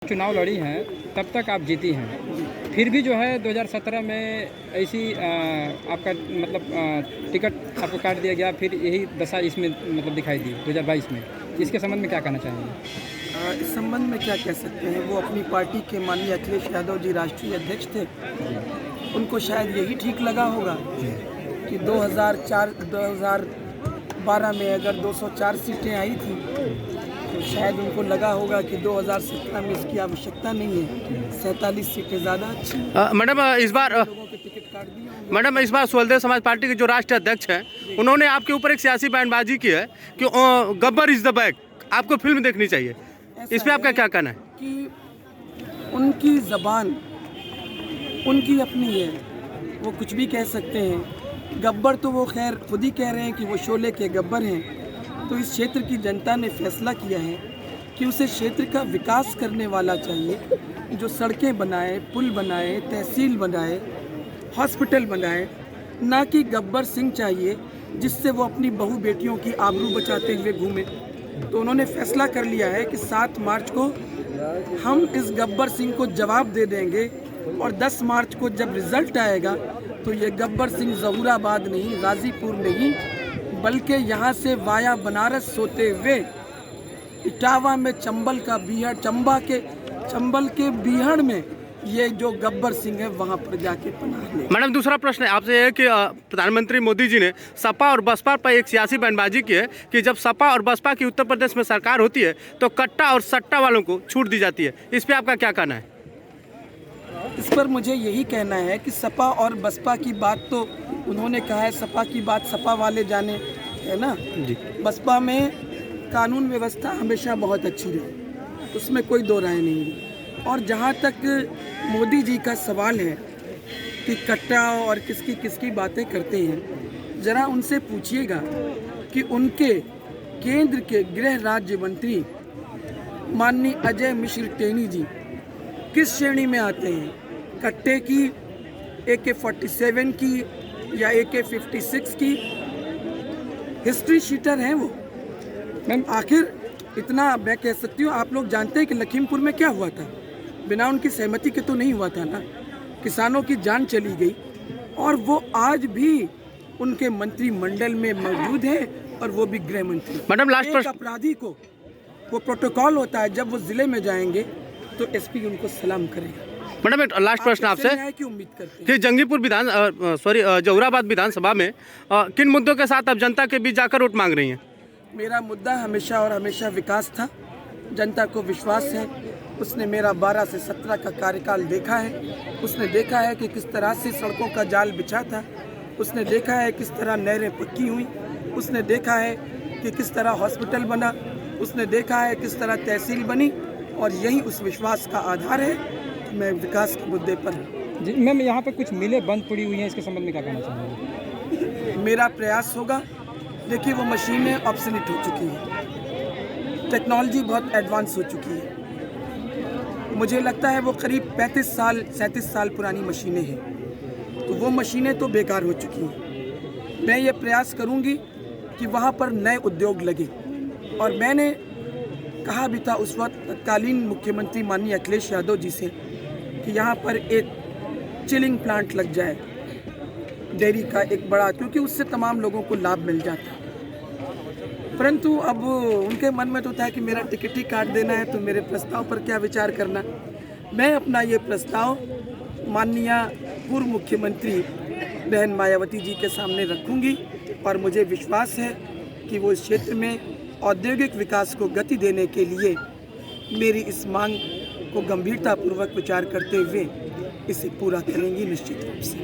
चुनाव लड़ी हैं तब तक आप जीती हैं, फिर भी जो है 2017 में ऐसी आपका मतलब टिकट आपको काट दिया गया, फिर यही दशा इसमें मतलब दिखाई दी 2022 में। इसके संबंध में क्या कहना चाहेंगे? इस संबंध में क्या कह सकते हैं, वो अपनी पार्टी के माननीय अखिलेश यादव जी राष्ट्रीय अध्यक्ष थे। उनको शायद यही ठीक लगा होगा कि 2012 में अगर 204 सीटें आई थी तो शायद उनको लगा होगा कि 2017 में इसकी आवश्यकता नहीं है, 47 सीटें ज़्यादा अच्छी। मैडम इस बार लोगों के टिकट काट दिए। मैडम इस बार सुहेलदेव समाज पार्टी के जो राष्ट्रीय अध्यक्ष हैं उन्होंने आपके ऊपर एक सियासी बयानबाजी की है कि गब्बर इज द बैक, आपको फिल्म देखनी चाहिए। इस पे आपका क्या कहना है? कि उनकी ज़बान उनकी अपनी है, वो कुछ भी कह सकते हैं। गब्बर तो वो खैर खुद ही कह रहे हैं कि वो शोले के गब्बर हैं। तो इस क्षेत्र की जनता ने फैसला किया है कि उसे क्षेत्र का विकास करने वाला चाहिए, जो सड़कें बनाए, पुल बनाए, तहसील बनाए, हॉस्पिटल बनाए, ना कि गब्बर सिंह चाहिए जिससे वो अपनी बहू बेटियों की आबरू बचाते हुए घूमे। तो उन्होंने फैसला कर लिया है कि 7 मार्च को हम इस गब्बर सिंह को जवाब दे देंगे और 10 मार्च को जब रिजल्ट आएगा तो ये गब्बर सिंह जहूराबाद नहीं, गाजीपुर नहीं, बल्कि यहाँ से वाया बनारस होते हुए इटावा में चंबल के बीहड़ में ये जो गब्बर सिंह है वहाँ पर जाके पनाह ले। मैडम दूसरा प्रश्न है आपसे है कि प्रधानमंत्री मोदी जी ने सपा और बसपा पर एक सियासी बयानबाजी की है कि जब सपा और बसपा की उत्तर प्रदेश में सरकार होती है तो कट्टा और सट्टा वालों को छूट दी जाती है। इस पे आपका क्या कहना है? इस पर मुझे यही कहना है कि सपा और बसपा की बात तो उन्होंने कहा है, सपा की बात सपा वाले जाने, है ना जी। बसपा में कानून व्यवस्था हमेशा बहुत अच्छी रही, उसमें कोई दो राय नहीं रही। और जहाँ तक मोदी जी का सवाल है कि कट्टा और किसकी किसकी बातें करते हैं, ज़रा उनसे पूछिएगा कि उनके केंद्र के गृह राज्य मंत्री माननीय अजय मिश्र टेनी जी किस श्रेणी में आते हैं, कट्टे की, AK-47 की या AK-56 की? हिस्ट्री शीटर हैं वो। मैम आखिर इतना मैं कह सकती हूँ, आप लोग जानते हैं कि लखीमपुर में क्या हुआ था? बिना उनकी सहमति के तो नहीं हुआ था ना, किसानों की जान चली गई और वो आज भी उनके मंत्रिमंडल में मौजूद है और वो भी गृह मंत्री। मैडम लास्ट प्रश्न। अपराधी को वो प्रोटोकॉल होता है, जब वो जिले में जाएंगे तो SP उनको सलाम करेगा। मैडम एक लास्ट प्रश्न आपसे की उम्मीद करते हैं कि जंगीपुर जहूराबाद विधानसभा में किन मुद्दों के साथ अब जनता के बीच जाकर वोट मांग रही हैं? मेरा मुद्दा हमेशा और हमेशा विकास था। जनता को विश्वास है, उसने मेरा 12 से 17 का कार्यकाल देखा है। उसने देखा है कि किस तरह से सड़कों का जाल बिछा था, उसने देखा है किस तरह नहरें पक्की हुई, उसने देखा है कि किस तरह हॉस्पिटल बना, उसने देखा है किस तरह तहसील बनी, और यही उस विश्वास का आधार है। मैं विकास के मुद्दे पर जी मैम, यहाँ पर कुछ मिलें बंद पड़ी हुई हैं, इसके संबंध में क्या कहना चाहेंगे? मेरा प्रयास होगा। देखिए, वो मशीनें ऑब्सोलीट हो चुकी हैं, टेक्नोलॉजी बहुत एडवांस हो चुकी है। मुझे लगता है वो करीब 37 साल पुरानी मशीनें हैं, तो वो मशीनें तो बेकार हो चुकी हैं। मैं ये प्रयास करूंगी कि वहाँ पर नए उद्योग लगे, और मैंने कहा भी था उस वक्त तत्कालीन मुख्यमंत्री माननीय अखिलेश यादव जी से कि यहाँ पर एक चिलिंग प्लांट लग जाए, डेयरी का एक बड़ा, क्योंकि उससे तमाम लोगों को लाभ मिल जाता है। परंतु अब उनके मन में तो था कि मेरा टिकट ही काट देना है, तो मेरे प्रस्ताव पर क्या विचार करना। मैं अपना ये प्रस्ताव माननीय पूर्व मुख्यमंत्री बहन मायावती जी के सामने रखूंगी, और मुझे विश्वास है कि वो इस क्षेत्र में औद्योगिक विकास को गति देने के लिए मेरी इस मांग को गंभीरतापूर्वक विचार करते हुए इसे पूरा करेंगी निश्चित रूप से।